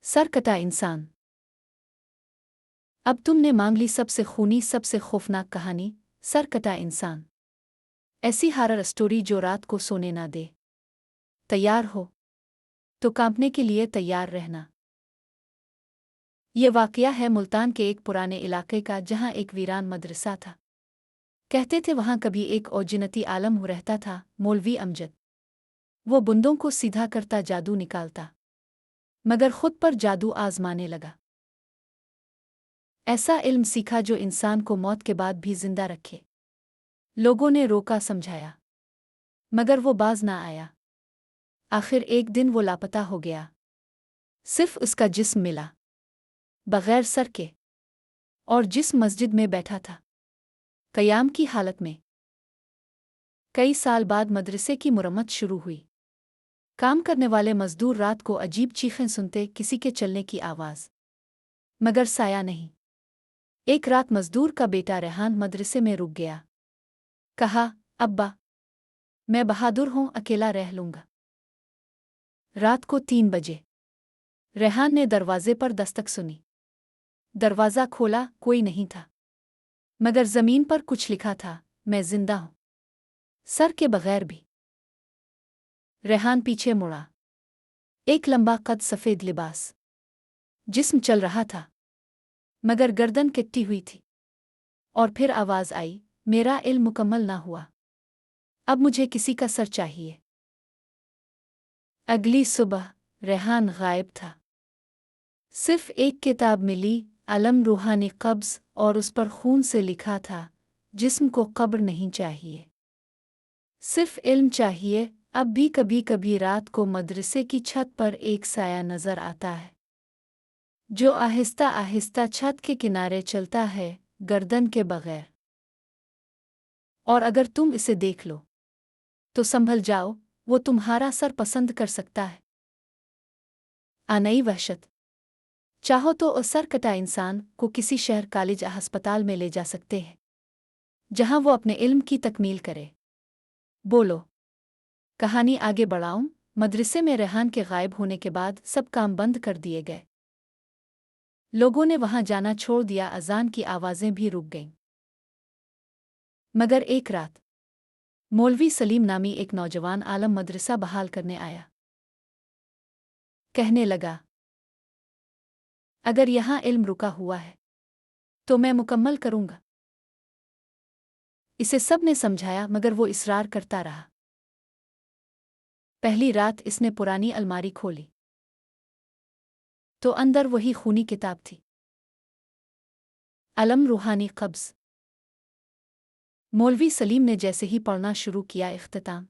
Sir कटा इंसान। अब तुमने मांग ली सबसे खूनी सबसे खौफनाक कहानी, सर कटा इंसान। ऐसी हॉरर स्टोरी जो रात को सोने ना दे। तैयार हो तो कांपने के लिए तैयार रहना। ये वाकया है मुल्तान के एक पुराने इलाके का, जहां एक वीरान मदरसा था। कहते थे वहां कभी एक औजिनती आलम रहता था, मौलवी अमजद। वो बुंदों को सीधा करता, जादू निकालता, मगर खुद पर जादू आजमाने लगा। ऐसा इल्म सीखा जो इंसान को मौत के बाद भी जिंदा रखे। लोगों ने रोका, समझाया, मगर वो बाज ना आया। आखिर एक दिन वो लापता हो गया। सिर्फ उसका जिस्म मिला, बगैर सर के, और जिस मस्जिद में बैठा था, क़याम की हालत में। कई साल बाद मदरसे की मुरम्मत शुरू हुई। काम करने वाले मजदूर रात को अजीब चीखें सुनते, किसी के चलने की आवाज़, मगर साया नहीं। एक रात मजदूर का बेटा रेहान मदरसे में रुक गया। कहा, अब्बा, मैं बहादुर हूँ, अकेला रह लूँगा। रात को 3 बजे रेहान ने दरवाजे पर दस्तक सुनी। दरवाज़ा खोला, कोई नहीं था, मगर ज़मीन पर कुछ लिखा था, मैं जिंदा हूँ, सर के बगैर भी। रेहान पीछे मुड़ा। एक लंबा कद, सफ़ेद लिबास, जिस्म चल रहा था, मगर गर्दन कटी हुई थी। और फिर आवाज़ आई, मेरा इल्म मुकम्मल ना हुआ, अब मुझे किसी का सर चाहिए। अगली सुबह रेहान गायब था। सिर्फ एक किताब मिली, अलम रूहानी कब्ज़, और उस पर खून से लिखा था, जिस्म को कब्र नहीं चाहिए, सिर्फ इल्म चाहिए। अब भी कभी कभी रात को मदरसे की छत पर एक साया नजर आता है, जो आहिस्ता आहिस्ता छत के किनारे चलता है, गर्दन के बगैर। और अगर तुम इसे देख लो तो संभल जाओ, वो तुम्हारा सर पसंद कर सकता है। नई वहशत। चाहो तो उस सर कटा इंसान को किसी शहर, कॉलेज या अस्पताल में ले जा सकते हैं, जहां वो अपने इल्म की तकमील करे। बोलो, कहानी आगे बढ़ाऊं। मदरसे में रेहान के गायब होने के बाद सब काम बंद कर दिए गए। लोगों ने वहां जाना छोड़ दिया, अजान की आवाजें भी रुक गईं। मगर एक रात मौलवी सलीम नामी एक नौजवान आलम मदरसा बहाल करने आया। कहने लगा, अगर यहाँ इल्म रुका हुआ है तो मैं मुकम्मल करूँगा। इसे सब ने समझाया, मगर वो इसरार करता रहा। पहली रात इसने पुरानी अलमारी खोली तो अंदर वही खूनी किताब थी, अलम रूहानी कब्ज़। मौलवी सलीम ने जैसे ही पढ़ना शुरू किया, इख्तिताम